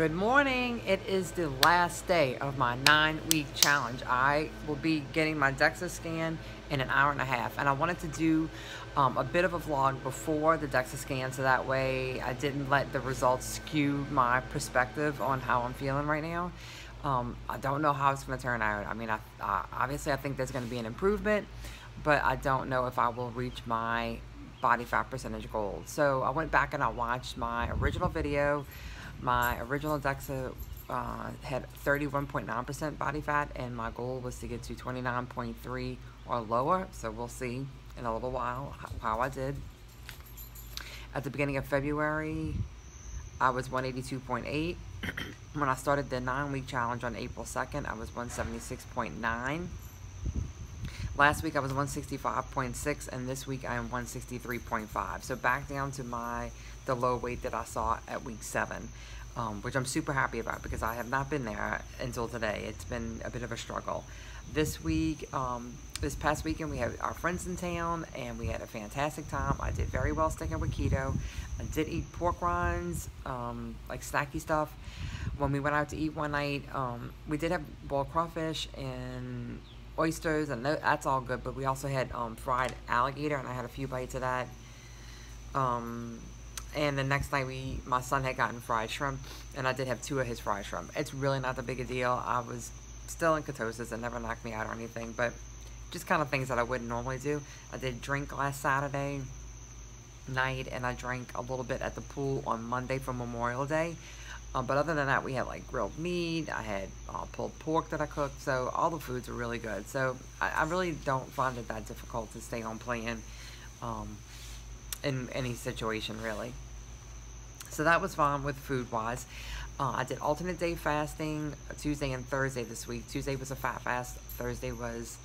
Good morning. It is the last day of my 9-week challenge. I will be getting my DEXA scan in an hour and a half, and I wanted to do a bit of a vlog before the DEXA scan so that way I didn't let the results skew my perspective on how I'm feeling right now. I don't know how it's going to turn out. I mean, obviously I think there's going to be an improvement, but I don't know if I will reach my body fat percentage goal. So I went back and I watched my original video. My original DEXA had 31.9% body fat, and my goal was to get to 29.3 or lower. So we'll see in a little while how I did. At the beginning of February, I was 182.8. When I started the 9-week challenge on April 2nd, I was 176.9. Last week I was 165.6, and this week I am 163.5. So back down to the low weight that I saw at week 7, which I'm super happy about because I have not been there until today. It's been a bit of a struggle. This week, this past weekend, we had our friends in town, and we had a fantastic time. I did very well sticking with keto. I did eat pork rinds, like snacky stuff. When we went out to eat one night, we did have boiled crawfish and oysters, and that's all good, but we also had fried alligator, and I had a few bites of that. And the next night my son had gotten fried shrimp, and I did have 2 of his fried shrimp. It's really not that big a deal. I was still in ketosis. It never knocked me out or anything, but just kind of things that I wouldn't normally do. I did drink last Saturday night, and I drank a little bit at the pool on Monday for Memorial Day. But other than that, we had like grilled meat. I had pulled pork that I cooked. So all the foods are really good. So I really don't find it that difficult to stay on plan in any situation, really. So that was fun with food-wise. I did alternate day fasting Tuesday and Thursday this week. Tuesday was a fat fast. Thursday was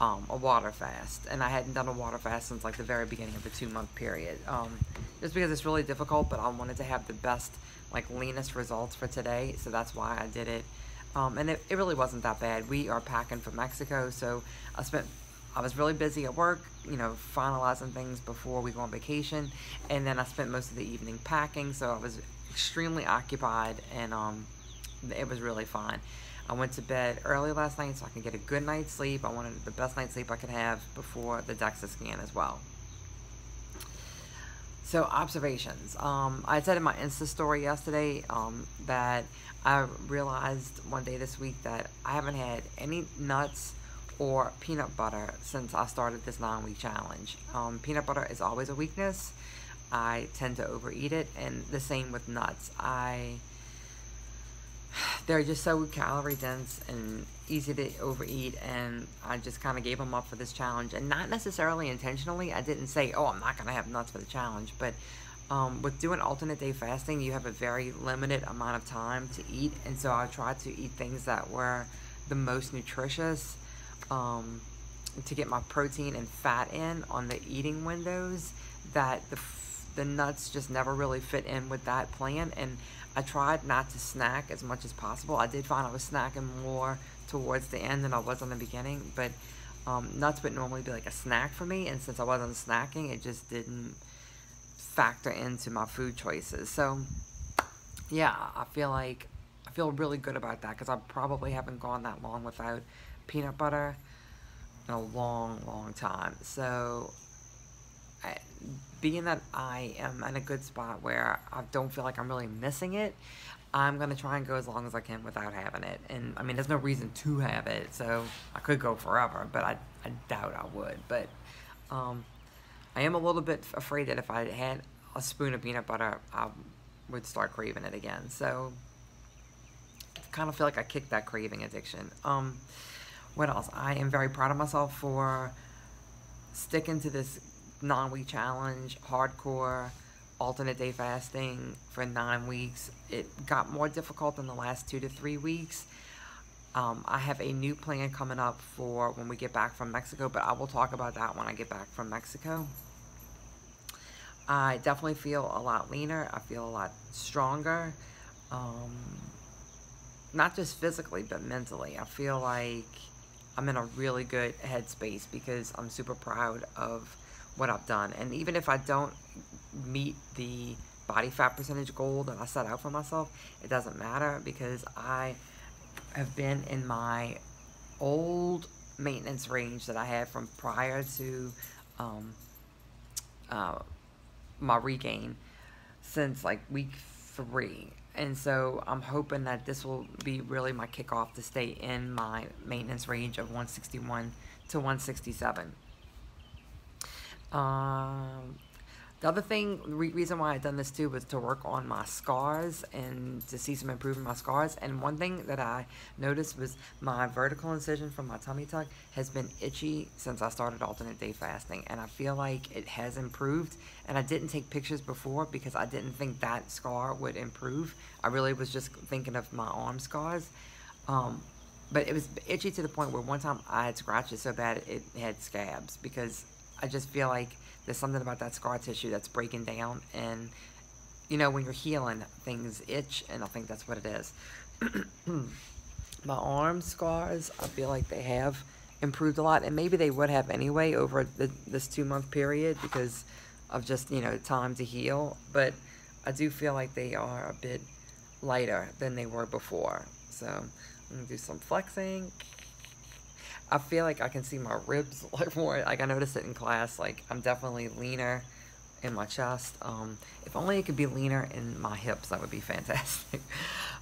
a water fast. And I hadn't done a water fast since like the very beginning of the 2-month period. Just because it's really difficult, but I wanted to have the best, like leanest results for today. So that's why I did it. And it really wasn't that bad. We are packing for Mexico, so I was really busy at work, you know, finalizing things before we go on vacation, and then I spent most of the evening packing, so I was extremely occupied, and it was really fun. I went to bed early last night so I could get a good night's sleep. I wanted the best night's sleep I could have before the DEXA scan as well. So observations. I said in my Insta story yesterday that I realized one day this week that I haven't had any nuts or peanut butter since I started this 9-week challenge. Peanut butter is always a weakness. I tend to overeat it, and the same with nuts. They're just so calorie dense and easy to overeat, and I just kind of gave them up for this challenge, and not necessarily intentionally. I didn't say, oh, I'm not going to have nuts for the challenge, but with doing alternate day fasting, you have a very limited amount of time to eat, and so I tried to eat things that were the most nutritious to get my protein and fat in on the eating windows that the nuts just never really fit in with that plan. And I tried not to snack as much as possible. I did find I was snacking more towards the end than I was in the beginning, but nuts would normally be like a snack for me, and since I wasn't snacking, it just didn't factor into my food choices. So yeah, I feel really good about that because I probably haven't gone that long without peanut butter in a long time. So being that I am in a good spot where I don't feel like I'm really missing it, I'm going to try and go as long as I can without having it. And I mean, there's no reason to have it, so I could go forever, but I doubt I would. But I am a little bit afraid that if I had a spoon of peanut butter, I would start craving it again. So I kind of feel like I kicked that craving addiction. What else? I am very proud of myself for sticking to this 9-week challenge, hardcore, alternate day fasting for 9 weeks. It got more difficult in the last 2 to 3 weeks. I have a new plan coming up for when we get back from Mexico, but I will talk about that when I get back from Mexico. I definitely feel a lot leaner. I feel a lot stronger. Not just physically, but mentally. I feel like I'm in a really good headspace because I'm super proud of what I've done. And even if I don't meet the body fat percentage goal that I set out for myself, it doesn't matter because I have been in my old maintenance range that I had from prior to my regain since like week 3. And so I'm hoping that this will be really my kickoff to stay in my maintenance range of 161 to 167. The other thing, reason why I've done this too was to work on my scars and to see some improvement in my scars. And one thing that I noticed was my vertical incision from my tummy tuck has been itchy since I started alternate day fasting. And I feel like it has improved. And I didn't take pictures before because I didn't think that scar would improve. I really was just thinking of my arm scars. But it was itchy to the point where one time I had scratched it so bad it had scabs, because I just feel like there's something about that scar tissue that's breaking down, and you know, when you're healing, things itch, and I think that's what it is. My arm scars, I feel like they have improved a lot, and maybe they would have anyway over this 2-month period because of just, you know, time to heal, but I do feel like they are a bit lighter than they were before. So I'm gonna do some flexing. I feel like I can see my ribs like more. Like I noticed it in class. Like I'm definitely leaner in my chest. If only it could be leaner in my hips, that would be fantastic.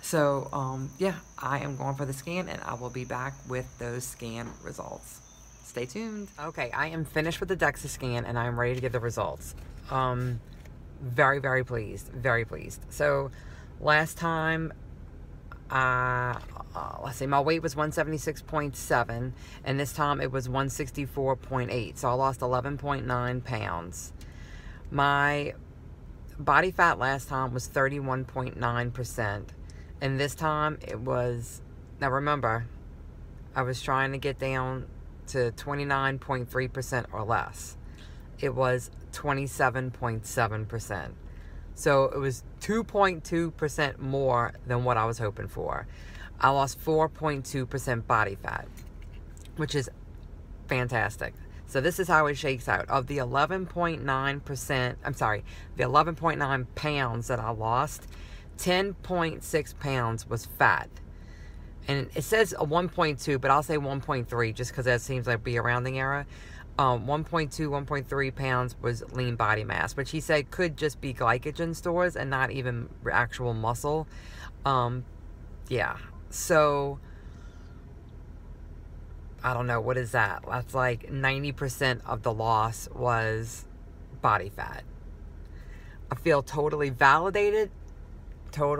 So yeah, I am going for the scan, and I will be back with those scan results. Stay tuned. Okay, I am finished with the DEXA scan, and I am ready to get the results. Very, very pleased. Very pleased. So last time, let's see, my weight was 176.7, and this time it was 164.8, so I lost 11.9 pounds. My body fat last time was 31.9%, and this time it was, now remember, I was trying to get down to 29.3% or less. It was 27.7%. So it was 2.2% more than what I was hoping for. I lost 4.2% body fat, which is fantastic. So this is how it shakes out. Of the 11.9%, I'm sorry, the 11.9 pounds that I lost, 10.6 pounds was fat. And it says a 1.2, but I'll say 1.3 just because that seems like be a rounding error. 1.2, 1.3 pounds was lean body mass, which he said could just be glycogen stores and not even actual muscle. Yeah, so I don't know, what is that? That's like 90% of the loss was body fat. I feel totally validated, I feel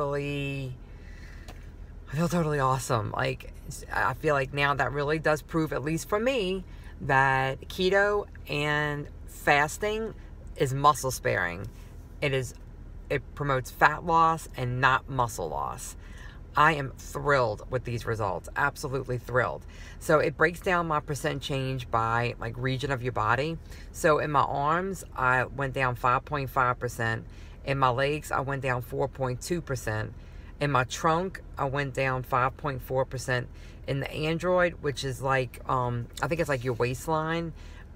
totally awesome. Like, I feel like now that really does prove, at least for me, that keto and fasting is muscle sparing. It promotes fat loss and not muscle loss. I am thrilled with these results, absolutely thrilled. So it breaks down my percent change by like region of your body. So in my arms, I went down 5.5%. In my legs, I went down 4.2%. In my trunk, I went down 5.4%. In the android, which is like, I think it's like your waistline,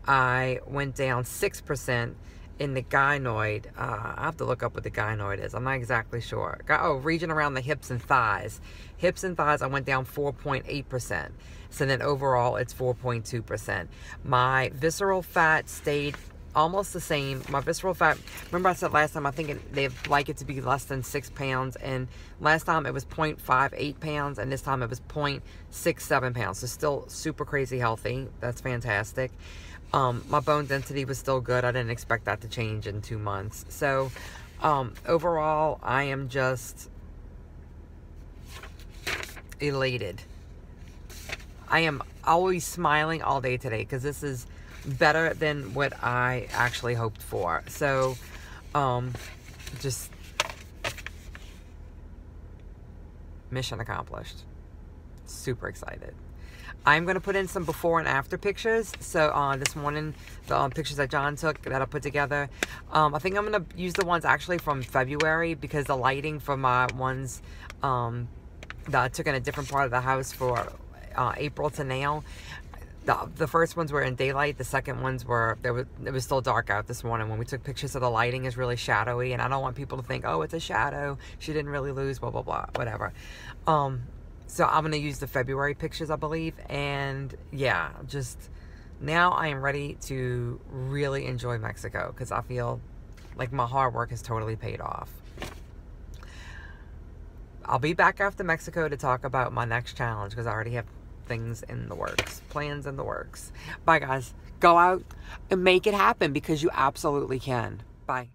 I went down 6%. In the gynoid, I have to look up what the gynoid is. I'm not exactly sure. Oh, region around the hips and thighs. Hips and thighs, I went down 4.8%. So then overall, it's 4.2%. My visceral fat stayed almost the same. My visceral fat, remember I said last time, I think they'd like it to be less than 6 pounds. And last time it was 0.58 pounds. And this time it was 0.67 pounds. So still super crazy healthy. That's fantastic. My bone density was still good. I didn't expect that to change in 2 months. So, overall, I am just elated. I am always smiling all day today because this is better than what I actually hoped for. So, just mission accomplished. Super excited. I'm going to put in some before and after pictures. So this morning, the pictures that John took that I put together. I think I'm going to use the ones actually from February because the lighting for my ones that I took in a different part of the house for April to now, The first ones were in daylight. The second ones were, it was still dark out this morning. When we took pictures of the lighting is really shadowy, and I don't want people to think, oh, it's a shadow. She didn't really lose, blah, blah, blah, whatever. So I'm going to use the February pictures, I believe. And yeah, just now I am ready to really enjoy Mexico because I feel like my hard work has totally paid off. I'll be back after Mexico to talk about my next challenge because I already have things in the works, plans in the works. Bye, guys. Go out and make it happen because you absolutely can. Bye.